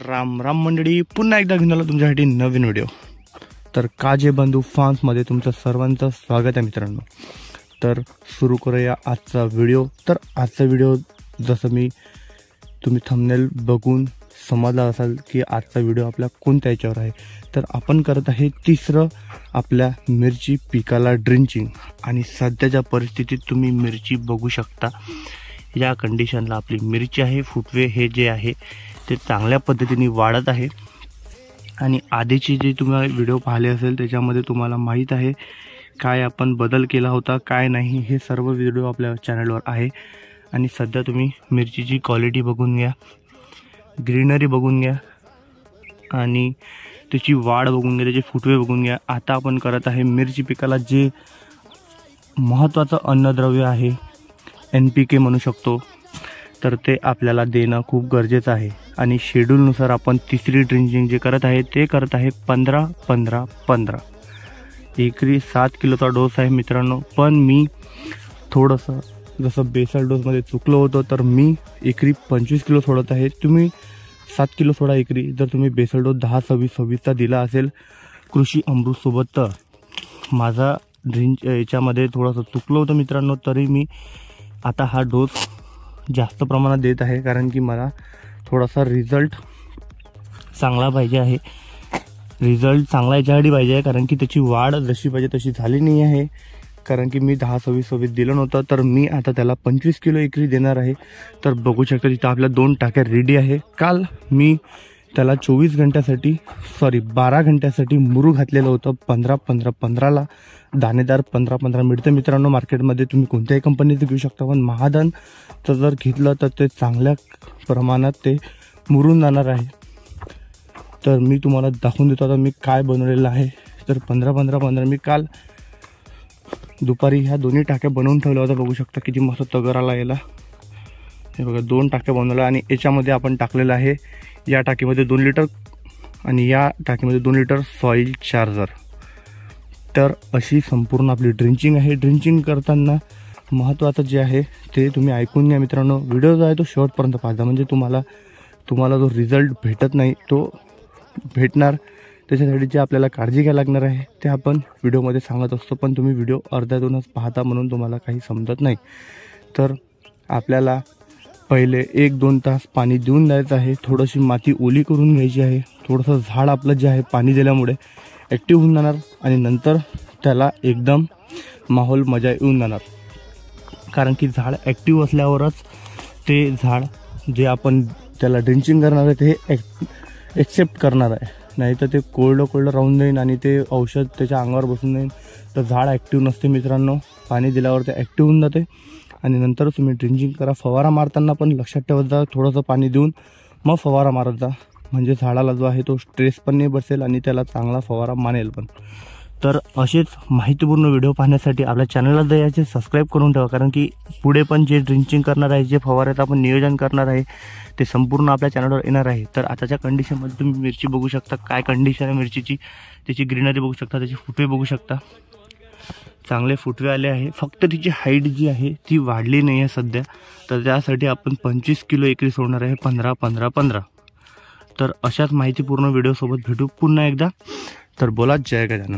राम राम मंडळी, पुन्हा एकदा घेऊन आलो तुमच्यासाठी नवीन व्हिडिओ। तर काजे बंधू फार्म्समध्ये तुमचं सर्वांचं स्वागत आहे मित्रांनो। तर सुरू करूया आजचा व्हिडिओ। तर आजचा व्हिडिओ जसं तुम्ही थंबनेल बघून समजला असाल की आजचा व्हिडिओ आपल्या कोणत्या याच्यावर आहे। तर आपण करत आहे तिसरं आपल्या मिरची पिकाला ड्रिंचिंग। आणि सध्याच्या परिस्थितीत तुम्ही मिरची बघू शकता, या कंडिशनला आपली मिरची आहे। फुटवे हे जे आहे ते चांगल्या पद्धतीने वाढत आहे। आणि आधीची जे तुम्ही व्हिडिओ पाहिले असेल त्याच्यामध्ये तुम्हाला माहीत आहे काय आपण बदल केला होता काय नाही, हे सर्व व्हिडिओ आपल्या चॅनलवर आहे। आणि सध्या तुम्ही मिरचीची क्वालिटी बघून घ्या, ग्रीनरी बघून घ्या आणि त्याची वाढ बघून घ्या, त्याचे फुटवे बघून घ्या। आता आपण करत आहे मिरची पिकाला जे महत्त्वाचं अन्नद्रव्य आहे, NPK म्हणू शकतो, तर ते आपल्याला देणं खूप गरजेचं आहे। आणि शेड्यूलनुसार आपण तिसरी ड्रिंचिंग जे करत आहे ते करत आहे 15-15-15 एकरी 7 किलोचा डोस आहे मित्रांनो। पण मी थोडंसं जसं बेसल डोसमध्ये चुकलो होतो, तर मी एकरी 25 किलो सोडत आहे। तुम्ही 7 किलो सोडा एकरी, जर तुम्ही बेसल डोस 10-26-26चा दिला असेल कृषी अमृतसोबत। तर माझा ड्रिंच याच्यामध्ये थोडंसं चुकलो होतं मित्रांनो, तरी मी आता हा डोस जास्त प्रमाणात देत आहे, कारण की मला थोडासा रिझल्ट चांगला पाहिजे आहे। रिझल्ट चांगला याच्यासाठी पाहिजे आहे कारण की त्याची वाढ जशी पाहिजे तशी झाली नाही आहे। कारण की मी 10-26-26 दिलं नव्हतं, तर मी आता त्याला 25 किलो एकरी देणार आहे। तर बघू शकता तिथं आपल्या 2 टाक्या रेडी आहे। काल मी त्याला 12 घंट्यासाठी मुरू घातलेलं होतं। 15-15-15ला दाणेदार 15-15 मिळतं मित्रांनो मार्केटमध्ये, तुम्ही कोणत्याही कंपनीचं घेऊ शकता। पण महाधनचं जर घेतलं तर ते चांगल्या प्रमाणात ते मुरून जाणार आहे। तर मी तुम्हाला दाखवून देतो आता मी काय बनवलेलं आहे। तर 15-15-15 मी काल दुपारी ह्या दोन्ही टाक्या बनवून ठेवल्या होत्या। बघू शकता किती मस्त तगर आला याला। हे बघा 2 टाक्या बनवल्या आणि याच्यामध्ये आपण टाकलेलं आहे, या टाकीमध्ये 2 लिटर आणि या टाकीमध्ये 2 लिटर सॉईल चार्जर। तर अशी संपूर्ण आपली ड्रिंचिंग आहे। ड्रिंचिंग करताना महत्त्वाचं जे आहे ते तुम्ही ऐकून घ्या मित्रांनो। व्हिडिओ जो आहे तो शेवटपर्यंत पाहा, म्हणजे तुम्हाला जो रिझल्ट भेटत नाही तो भेटणार। त्याच्यासाठी जे आपल्याला काळजी घ्यायला लागणार आहे ते आपण व्हिडिओमध्ये सांगत असतो, पण तुम्ही व्हिडिओ अर्ध्यातूनच पाहता म्हणून तुम्हाला काही समजत नाही। तर आपल्याला पहिले 1-2 तास पाणी देऊन द्यायचं आहे, थोडीशी माती ओली करून घ्यायची आहे। थोडंसं झाड आपलं जे आहे पाणी दिल्यामुळे ॲक्टिव्ह होऊन जाणार आणि नंतर त्याला एकदम माहोल मजा येऊन जाणार। कारण की झाड ॲक्टिव्ह असल्यावरच ते झाड जे आपण त्याला ड्रिंचिंग करणार आहे ते एक्सेप्ट करणार आहे, नाही तर ते कोरडं राहून जाईल आणि ते औषध त्याच्या अंगावर बसून जाईल। तर झाड ॲक्टिव्ह नसते मित्रांनो, पाणी दिल्यावर ते ॲक्टिव्ह होऊन जाते आणि नंतर तुम्ही ड्रिंचिंग करा। फवारा मारताना पण लक्षात ठेवत जा, थोडंसं पाणी देऊन मग फवारा मारत जा, म्हणजे झाडाला जो आहे तो स्ट्रेस पण नाही बसेल आणि त्याला चांगला फवारा मानेल पण। तर असेच माहितीपूर्ण व्हिडिओ पाहण्यासाठी आपल्या चॅनलला द्यायचे सबस्क्राईब करून ठेवा, कारण की पुढे पण जे ड्रिंचिंग करणार आहे, जे फवाऱ्याचं आपण नियोजन करणार आहे ते संपूर्ण आपल्या चॅनलवर येणार आहे। तर आताच्या कंडिशनमध्ये तुम्ही मिरची बघू शकता, काय कंडिशन आहे मिरचीची, त्याची ग्रीनरी बघू शकता, त्याचे फुटवे बघू शकता, चांगले फुटवे आले आहे। फक्त तिची हाईट जी आहे ती वाढली नाही आहे सध्या, तर त्यासाठी आपण 25 किलो एकरी सोडणार आहे 15-15-15। तर अशाच माहितीपूर्ण व्हिडिओसोबत भेटू पुन्हा एकदा। तर बोला जय गजानन।